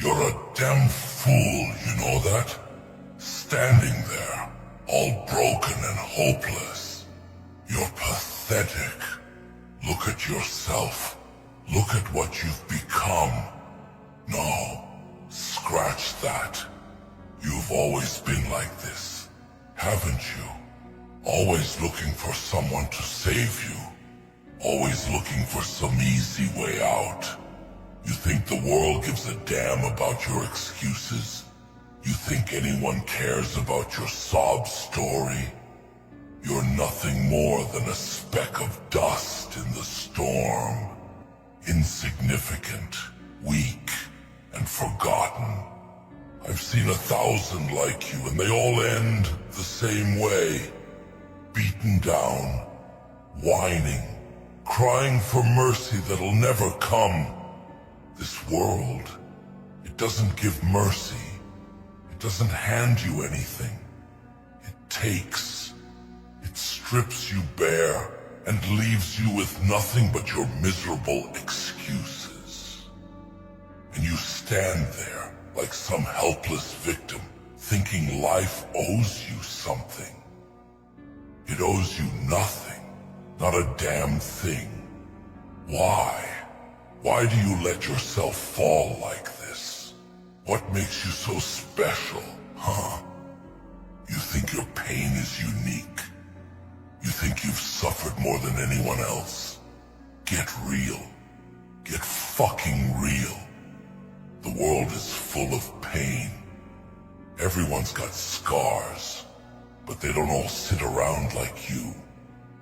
You're a damn fool, you know that? Standing there, all broken and hopeless. You're pathetic. Look at yourself. Look at what you've become. No, scratch that. You've always been like this, haven't you? Always looking for someone to save you. Always looking for some easy way out. You think the world gives a damn about your excuses? You think anyone cares about your sob story? You're nothing more than a speck of dust in the storm. Insignificant, weak, and forgotten. I've seen 1,000 like you, and they all end the same way. Beaten down, whining, crying for mercy that'll never come. This world, it doesn't give mercy. It doesn't hand you anything. It takes. It strips you bare and leaves you with nothing but your miserable excuses. And you stand there like some helpless victim, thinking life owes you something. It owes you nothing, not a damn thing. Why? Why do you let yourself fall like this? What makes you so special, huh? You think your pain is unique. You think you've suffered more than anyone else. Get real. Get fucking real. The world is full of pain. Everyone's got scars, but they don't all sit around like you,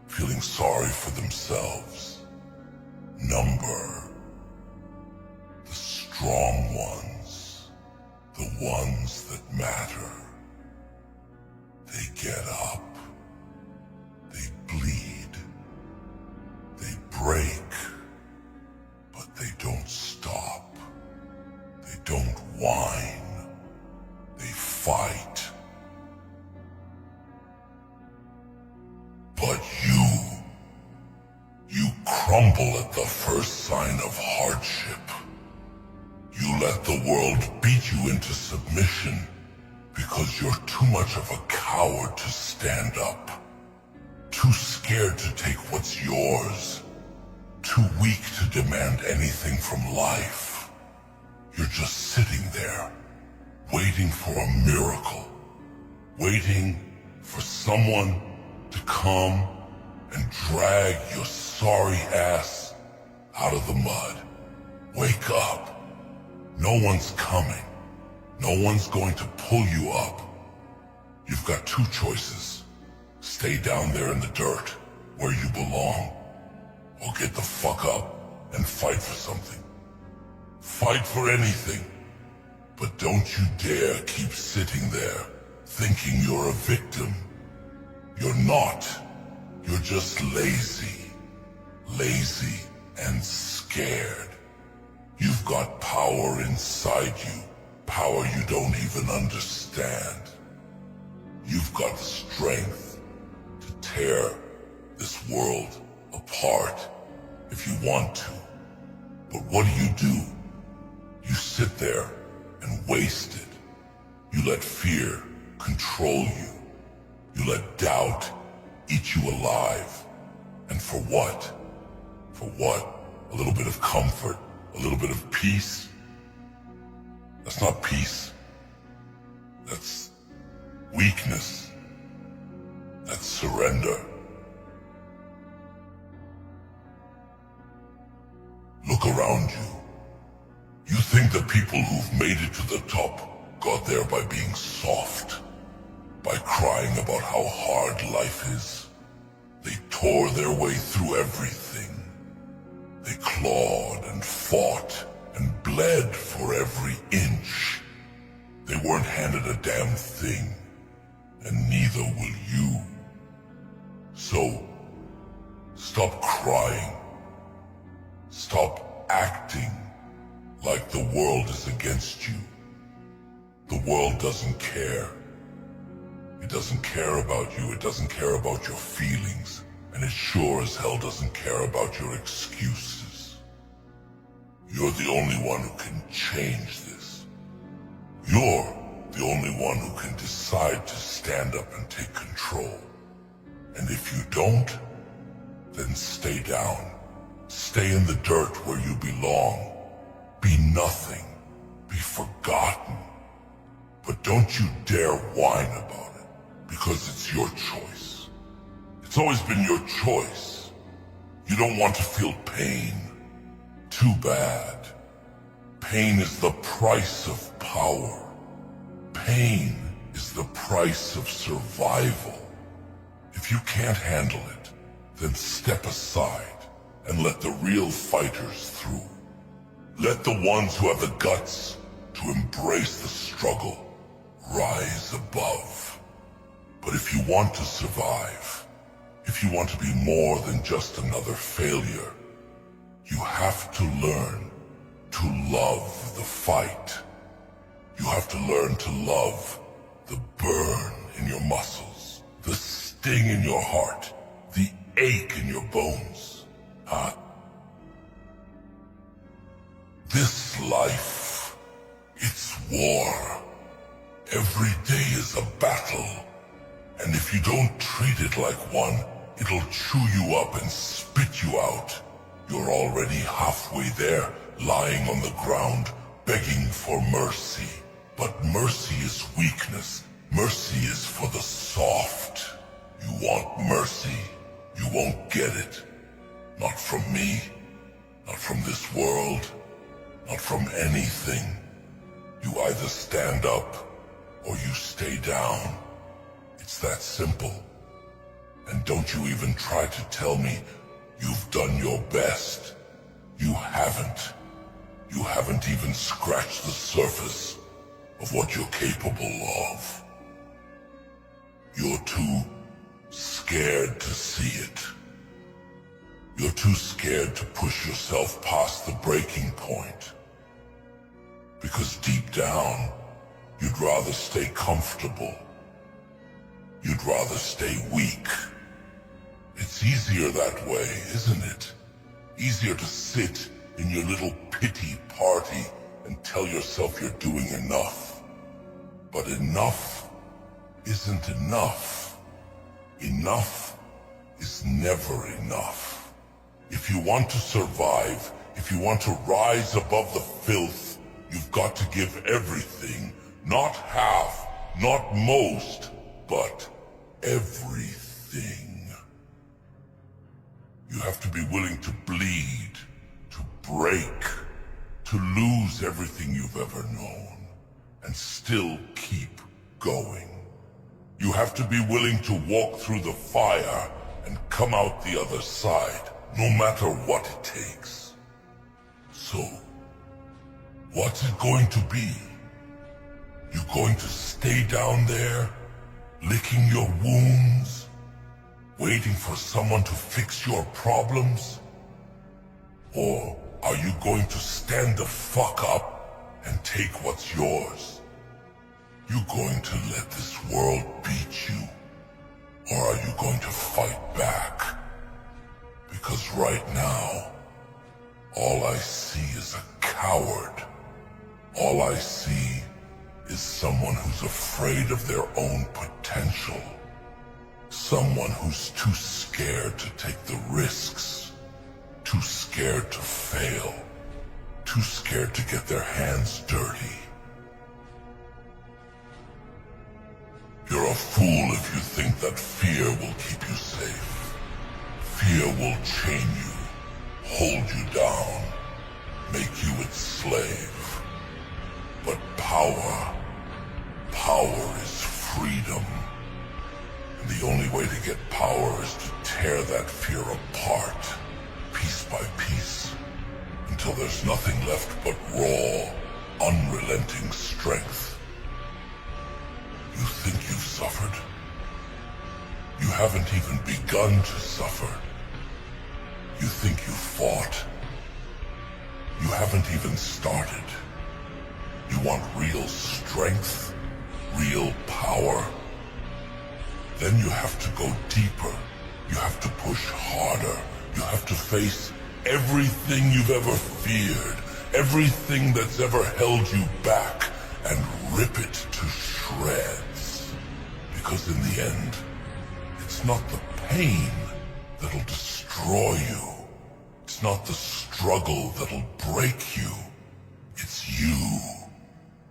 feeling sorry for themselves. Number the strong ones, the ones that matter. They get up. They bleed. They break. But they don't stop. They don't whine. They fight. But you crumble at the first sign of hardship. You let the world beat you into submission because you're too much of a coward to stand up. Too scared to take what's yours. Too weak to demand anything from life. You're just sitting there, waiting for a miracle. Waiting for someone to come and drag your sorry ass out of the mud. Wake up. No one's coming. No one's going to pull you up. You've got two choices. Stay down there in the dirt, where you belong, or get the fuck up and fight for something. Fight for anything. But don't you dare keep sitting there, thinking you're a victim. You're not. You're just lazy. Lazy and scared. You've got power inside you. Power you don't even understand. You've got the strength to tear this world apart if you want to. But what do? You sit there and waste it. You let fear control you. You let doubt eat you alive. And for what? For what? A little bit of comfort? A little bit of peace? That's not peace. That's weakness. That's surrender. Look around you. You think the people who've made it to the top got there by being soft, by crying about how hard life is. They tore their way through everything. They clawed and fought and bled for every inch. They weren't handed a damn thing, and neither will you. So, stop crying. Stop acting like the world is against you. The world doesn't care. It doesn't care about you. It doesn't care about your feelings. And it sure as hell doesn't care about your excuses. You're the only one who can change this. You're the only one who can decide to stand up and take control. And if you don't, then stay down. Stay in the dirt where you belong. Be nothing. Be forgotten. But don't you dare whine about it, because it's your choice. It's always been your choice. You don't want to feel pain. Too bad. Pain is the price of power. Pain is the price of survival. If you can't handle it, then step aside and let the real fighters through. Let the ones who have the guts to embrace the struggle rise above. But if you want to survive, if you want to be more than just another failure, you have to learn to love the fight. You have to learn to love the burn in your muscles, the sting in your heart, the ache in your bones. This life, it's war. Every day is a battle. And if you don't treat it like one, it'll chew you up and spit you out. You're already halfway there, lying on the ground, begging for mercy. But mercy is weakness. Mercy is for the soft. You want mercy, you won't get it. Not from me, not from this world, not from anything. You either stand up, or you stay down. It's that simple. And don't you even try to tell me you've done your best. You haven't. You haven't even scratched the surface of what you're capable of. You're too scared to see it. You're too scared to push yourself past the breaking point. Because deep down, you'd rather stay comfortable. You'd rather stay weak. It's easier that way, isn't it? Easier to sit in your little pity party and tell yourself you're doing enough. But enough isn't enough. Enough is never enough. If you want to survive, if you want to rise above the filth, you've got to give everything. Not half, not most, but everything. You have to be willing to bleed, to break, to lose everything you've ever known, and still keep going. You have to be willing to walk through the fire and come out the other side, no matter what it takes. So, what's it going to be? You going to stay down there, licking your wounds, waiting for someone to fix your problems? Or are you going to stand the fuck up and take what's yours? You going to let this world beat you? Or are you going to fight back? Because right now, all I see is a coward. All I see is someone who's afraid of their own potential. Someone who's too scared to take the risks. Too scared to fail. Too scared to get their hands dirty. You're a fool if you think that fear will keep you safe. Fear will chain you, hold you down, make you its slave. But power is freedom. And the only way to get power is to tear that fear apart, piece by piece, until there's nothing left but raw, unrelenting strength. You think you've suffered? You haven't even begun to suffer. You think you fought? You haven't even started. You want real strength? Real power? Then you have to go deeper. You have to push harder. You have to face everything you've ever feared. Everything that's ever held you back. and rip it to shreds. Because in the end, it's not the pain that'll destroy you. It's not the struggle that'll break you. It's you.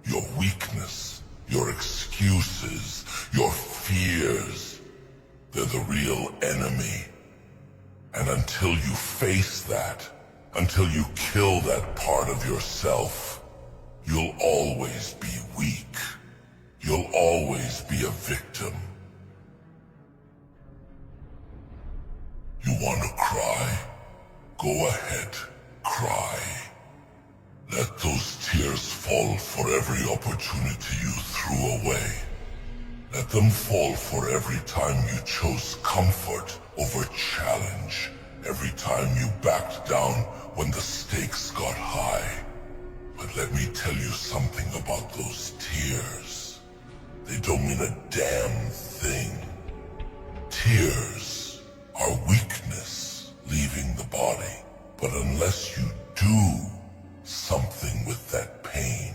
Your weakness, your excuses, your fears. They're the real enemy. And until you face that, until you kill that part of yourself, you'll always be weak. You'll always be a victim. You want to cry? Go ahead, cry. Let those tears fall for every opportunity you threw away. Let them fall for every time you chose comfort over challenge. Every time you backed down when the stakes got high. But let me tell you something about those tears. They don't mean a damn thing. Tears are weakness leaving the body. But unless you do something with that pain,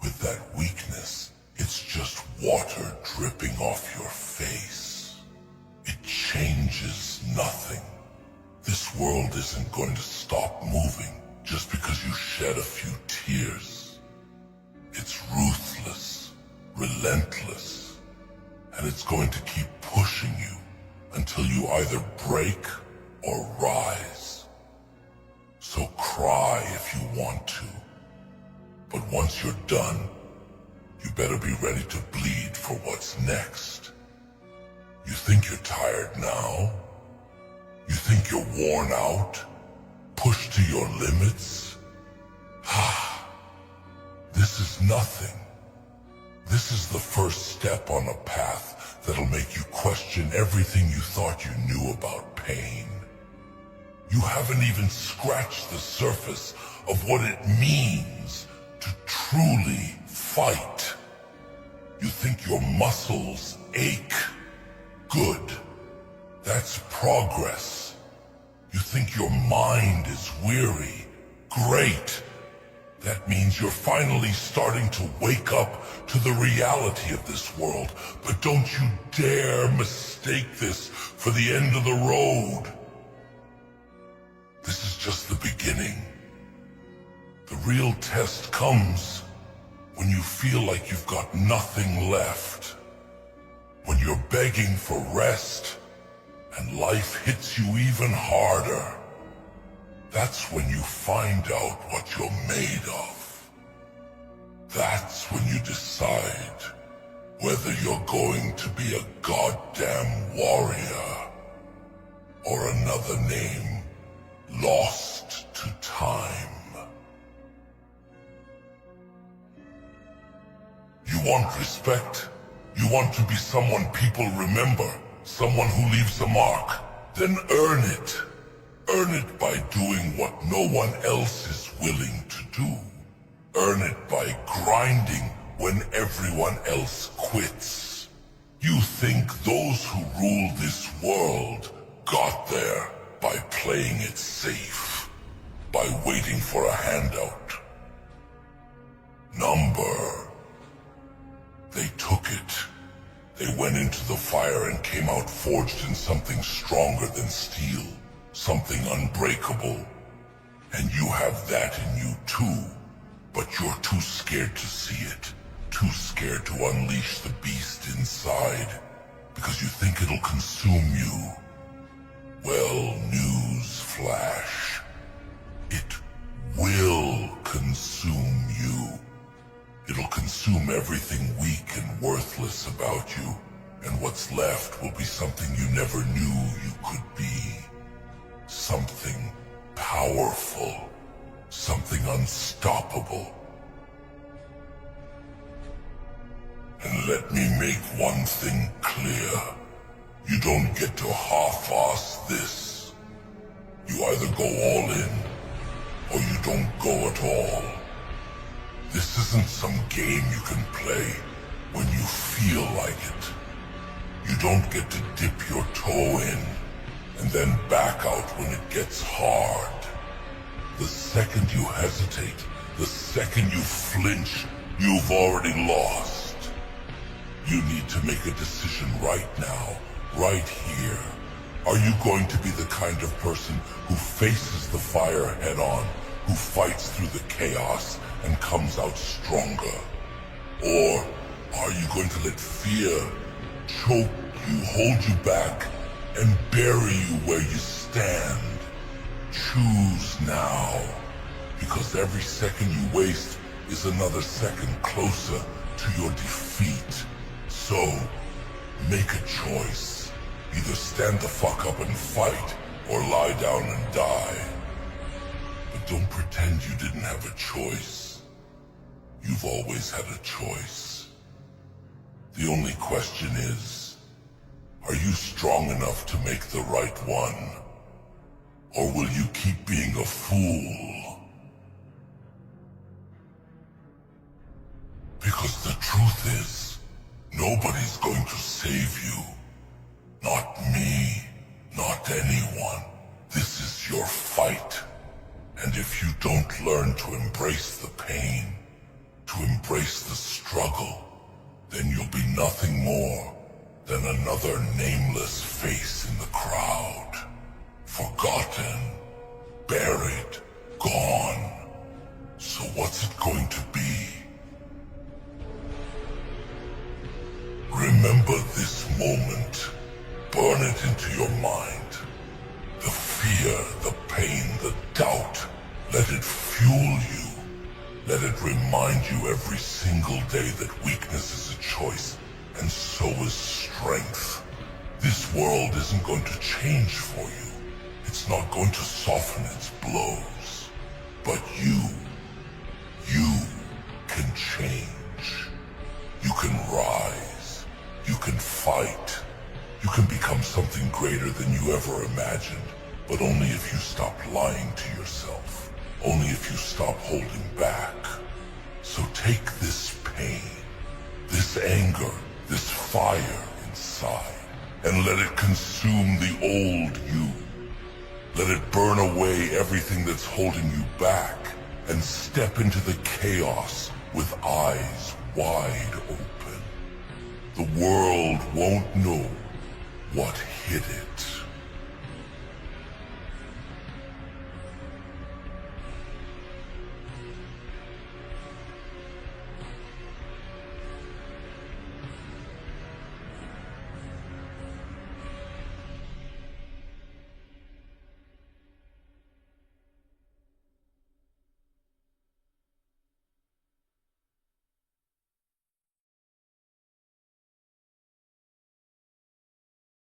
with that weakness, it's just water dripping off your face. It changes nothing. This world isn't going to stop moving just because you shed a few tears. It's ruthless, relentless, and it's going to keep pushing you until you either break or rise. So cry if you want to, but once you're done, you better be ready to bleed for what's next. You think you're tired now? You think you're worn out? Pushed to your limits? This is nothing. This is the first step on a path that'll make you question everything you thought you knew about pain. You haven't even scratched the surface of what it means to truly fight. You think your muscles ache? Good. That's progress. You think your mind is weary? Great. That means you're finally starting to wake up to the reality of this world. But don't you dare mistake this for the end of the road. This is just the beginning. The real test comes when you feel like you've got nothing left. When you're begging for rest and life hits you even harder. That's when you find out what you're made of. That's when you decide whether you're going to be a goddamn warrior or another name lost to time. You want respect? You want to be someone people remember? Someone who leaves a mark? Then earn it. Earn it by doing what no one else is willing to do. Earn it by grinding when everyone else quits. You think those who rule this world got there by playing it safe, by waiting for a handout. Number. They took it. They went into the fire and came out forged in something stronger than steel, something unbreakable. And you have that in you too, but you're too scared to see it, too scared to unleash the beast inside, because you think it'll consume you. Well, news flash. It will consume you. It'll consume everything weak and worthless about you, and what's left will be something you never knew you could be. Something powerful, something unstoppable. And let me make one thing clear. You don't get to half-ass this. You either go all in, or you don't go at all. This isn't some game you can play when you feel like it. You don't get to dip your toe in and then back out when it gets hard. The second you hesitate, the second you flinch, You've already lost. You need to make a decision right now, right here. Are you going to be the kind of person who faces the fire head-on, who fights through the chaos and comes out stronger? Or are you going to let fear choke you, hold you back, and bury you where you stand? Choose now, because every second you waste is another second closer to your defeat. So, make a choice. Either stand the fuck up and fight, or lie down and die. But don't pretend you didn't have a choice. You've always had a choice. The only question is, are you strong enough to make the right one? Or will you keep being a fool? Because the truth is, nobody's going to save you. Not me, not anyone. This is your fight. And if you don't learn to embrace the pain, to embrace the struggle, then you'll be nothing more than another nameless face in the crowd. Forgotten, buried, gone. So what's it going to be? Remember this moment. Burn it into your mind. The fear, the pain, the doubt. Let it fuel you. Let it remind you every single day that weakness is a choice, and so is strength. This world isn't going to change for you. It's not going to soften its blows. But you can change. You can rise. You can fight. You can become something greater than you ever imagined, but only if you stop lying to yourself. Only if you stop holding back. So take this pain, this anger, this fire inside, and let it consume the old you. Let it burn away everything that's holding you back, and step into the chaos with eyes wide open. The world won't know what hit it.